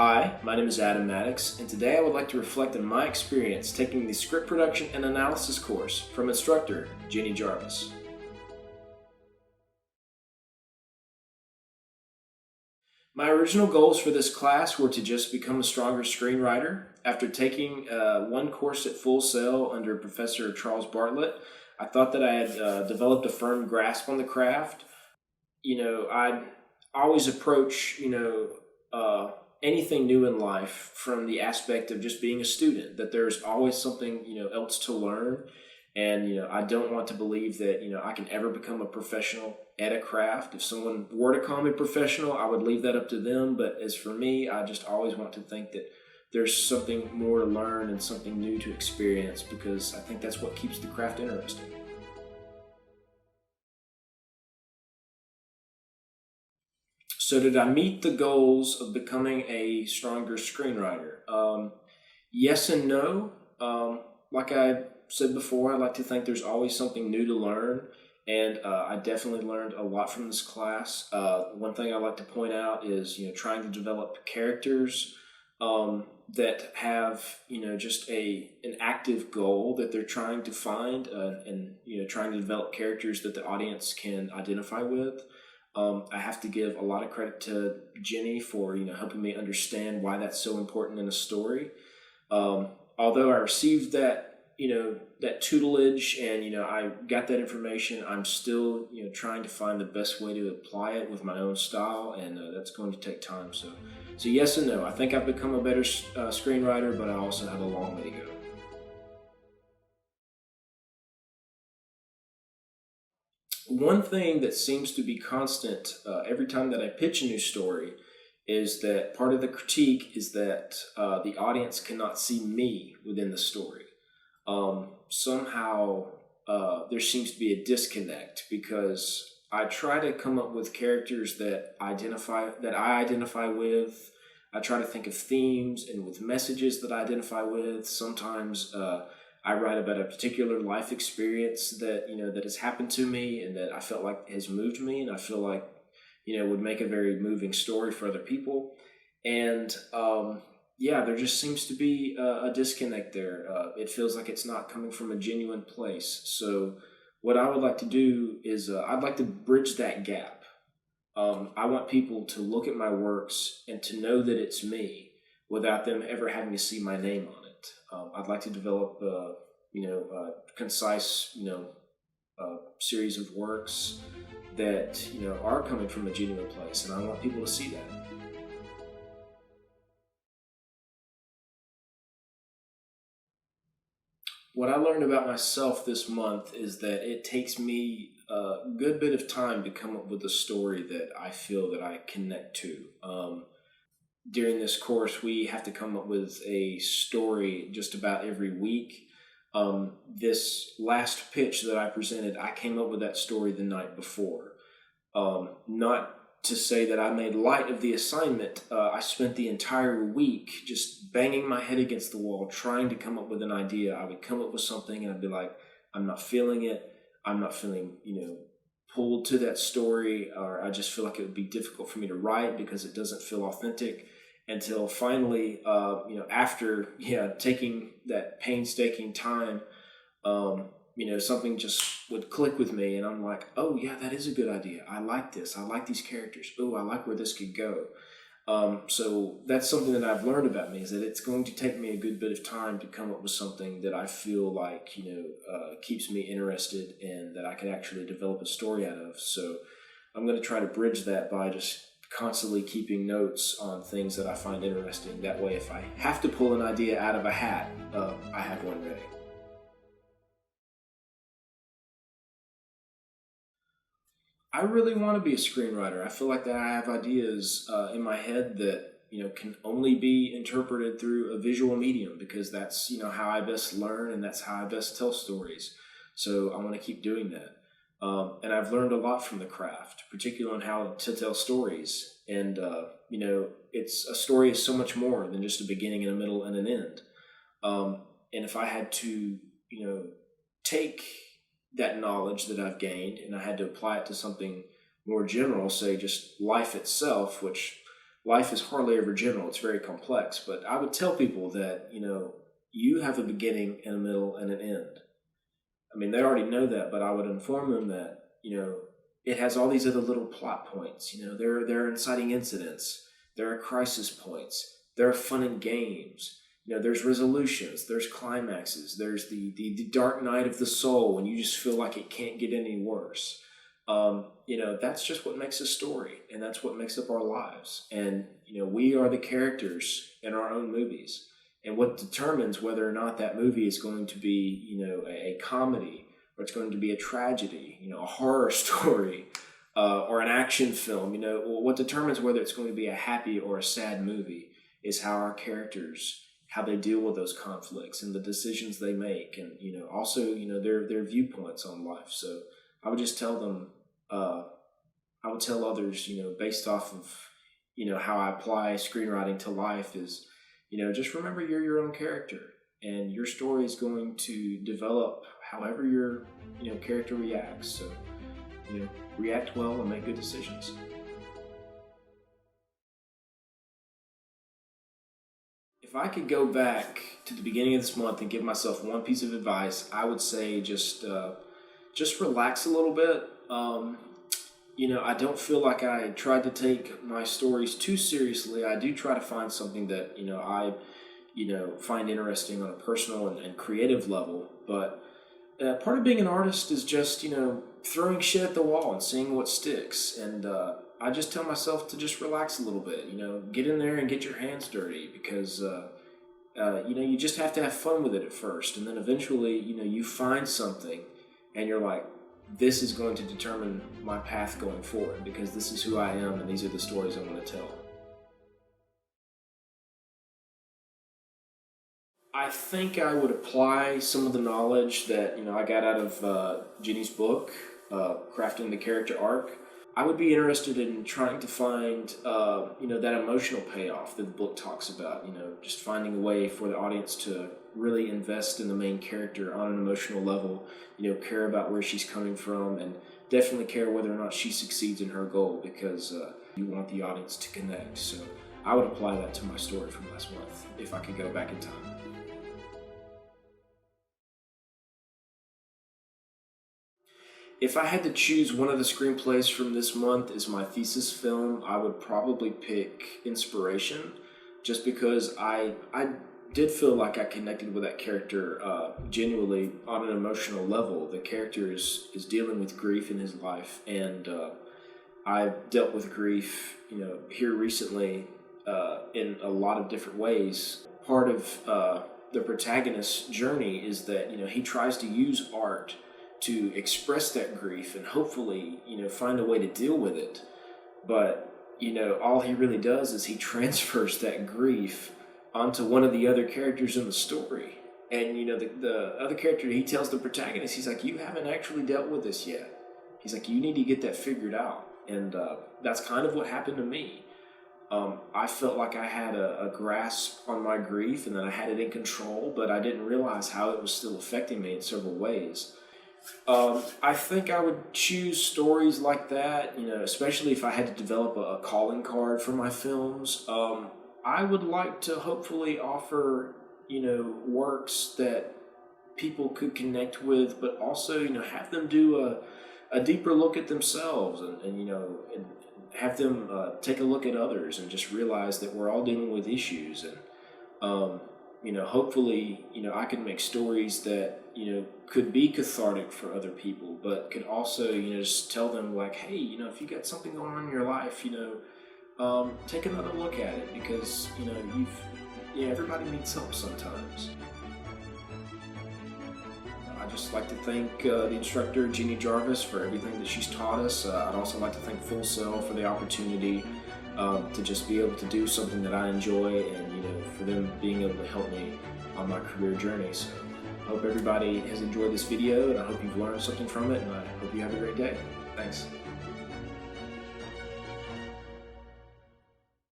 Hi, my name is Adam Maddox, and today I would like to reflect on my experience taking the script production and analysis course from instructor Jenny Jarvis. My original goals for this class were to just become a stronger screenwriter. After taking one course at Full Sail under Professor Charles Bartlett, I thought that I had developed a firm grasp on the craft. I'd always approach, anything new in life from the aspect of just being a student, that there's always something, else to learn. And, I don't want to believe that, I can ever become a professional at a craft. If someone were to call me professional, I would leave that up to them. But as for me, I just always want to think that there's something more to learn and something new to experience, because I think that's what keeps the craft interesting. So did I meet the goals of becoming a stronger screenwriter? Yes and no. Like I said before, I like to think there's always something new to learn, and I definitely learned a lot from this class. One thing I like to point out is trying to develop characters that have just an active goal that they're trying to find, and trying to develop characters that the audience can identify with. I have to give a lot of credit to Jenny for helping me understand why that's so important in a story. Although I received that that tutelage and I got that information, I'm still trying to find the best way to apply it with my own style, and that's going to take time. So yes and no. I think I've become a better screenwriter, but I also have a long way to go. One thing that seems to be constant every time that I pitch a new story is that part of the critique is that the audience cannot see me within the story. Somehow there seems to be a disconnect, because I try to come up with characters that I identify with. I try to think of themes and with messages that I identify with. Sometimes I write about a particular life experience that that has happened to me and that I felt like has moved me, and I feel like would make a very moving story for other people. And there just seems to be a disconnect there. It feels like it's not coming from a genuine place. So what I would like to do is I'd like to bridge that gap. I want people to look at my works and to know that it's me without them ever having to see my name on it. I'd like to develop, a concise, series of works that are coming from a genuine place, and I want people to see that. What I learned about myself this month is that it takes me a good bit of time to come up with a story that I feel that I connect to. During this course, we have to come up with a story just about every week. This last pitch that I presented, I came up with that story the night before. Not to say that I made light of the assignment. I spent the entire week just banging my head against the wall, trying to come up with an idea. I would come up with something and I'd be like, I'm not feeling it. I'm not feeling, pulled to that story, or I just feel like it would be difficult for me to write because it doesn't feel authentic, until finally, after taking that painstaking time, something just would click with me, and I'm like, oh yeah, that is a good idea. I like this. I like these characters. Oh, I like where this could go. So that's something that I've learned about me, is that it's going to take me a good bit of time to come up with something that I feel like, keeps me interested and that I can actually develop a story out of. So I'm going to try to bridge that by just constantly keeping notes on things that I find interesting. That way, if I have to pull an idea out of a hat, I have one ready. I really want to be a screenwriter. I feel like that I have ideas in my head that can only be interpreted through a visual medium, because that's how I best learn and that's how I best tell stories. So I want to keep doing that. And I've learned a lot from the craft, particularly on how to tell stories. And it's a story is so much more than just a beginning and a middle and an end. And if I had to take that knowledge that I've gained and I had to apply it to something more general, say just life itself, which life is hardly ever general. It's very complex. But I would tell people that, you have a beginning and a middle and an end. I mean, they already know that, but I would inform them that, it has all these other little plot points. There are inciting incidents. There are crisis points. There are fun and games. There's resolutions. There's climaxes. There's the dark night of the soul when you just feel like it can't get any worse. That's just what makes a story, and that's what makes up our lives. And, we are the characters in our own movies. And what determines whether or not that movie is going to be, a comedy, or it's going to be a tragedy, a horror story, or an action film, what determines whether it's going to be a happy or a sad movie is how our characters, how they deal with those conflicts and the decisions they make, and, also, their viewpoints on life. So I would just tell them, I would tell others, based off of, how I apply screenwriting to life is, just remember you're your own character, and your story is going to develop however your, character reacts. So, react well and make good decisions. If I could go back to the beginning of this month and give myself one piece of advice, I would say just relax a little bit. I don't feel like I tried to take my stories too seriously. I do try to find something that, I find interesting on a personal and creative level. But part of being an artist is just, throwing shit at the wall and seeing what sticks. And I just tell myself to just relax a little bit, get in there and get your hands dirty, because, you just have to have fun with it at first. And then eventually, you find something and you're like, this is going to determine my path going forward, because this is who I am and these are the stories I want to tell. I think I would apply some of the knowledge that, I got out of Jenny's book, Crafting the Character Arc. I would be interested in trying to find, that emotional payoff that the book talks about, just finding a way for the audience to really invest in the main character on an emotional level, care about where she's coming from, and definitely care whether or not she succeeds in her goal, because you want the audience to connect. So I would apply that to my story from last month if I could go back in time. If I had to choose one of the screenplays from this month as my thesis film, I would probably pick Inspiration, just because I did feel like I connected with that character genuinely on an emotional level. The character is dealing with grief in his life, and I've dealt with grief, here recently in a lot of different ways. Part of the protagonist's journey is that, he tries to use art to express that grief and hopefully, find a way to deal with it. But, all he really does is he transfers that grief onto one of the other characters in the story. And, the other character, he tells the protagonist, he's like, you haven't actually dealt with this yet. He's like, you need to get that figured out. And that's kind of what happened to me. I felt like I had a grasp on my grief and that I had it in control, but I didn't realize how it was still affecting me in several ways. I think I would choose stories like that, especially if I had to develop a calling card for my films. I would like to hopefully offer, works that people could connect with, but also, have them do a deeper look at themselves and have them take a look at others and just realize that we're all dealing with issues. And, hopefully, I can make stories that, could be cathartic for other people, but could also, just tell them like, hey, if you got something going on in your life, take another look at it, because, everybody needs help sometimes. I'd just like to thank the instructor, Jeannie Jarvis, for everything that she's taught us. I'd also like to thank Full Sail for the opportunity to just be able to do something that I enjoy, and, for them being able to help me on my career journey. So I hope everybody has enjoyed this video, and I hope you've learned something from it, and I hope you have a great day. Thanks.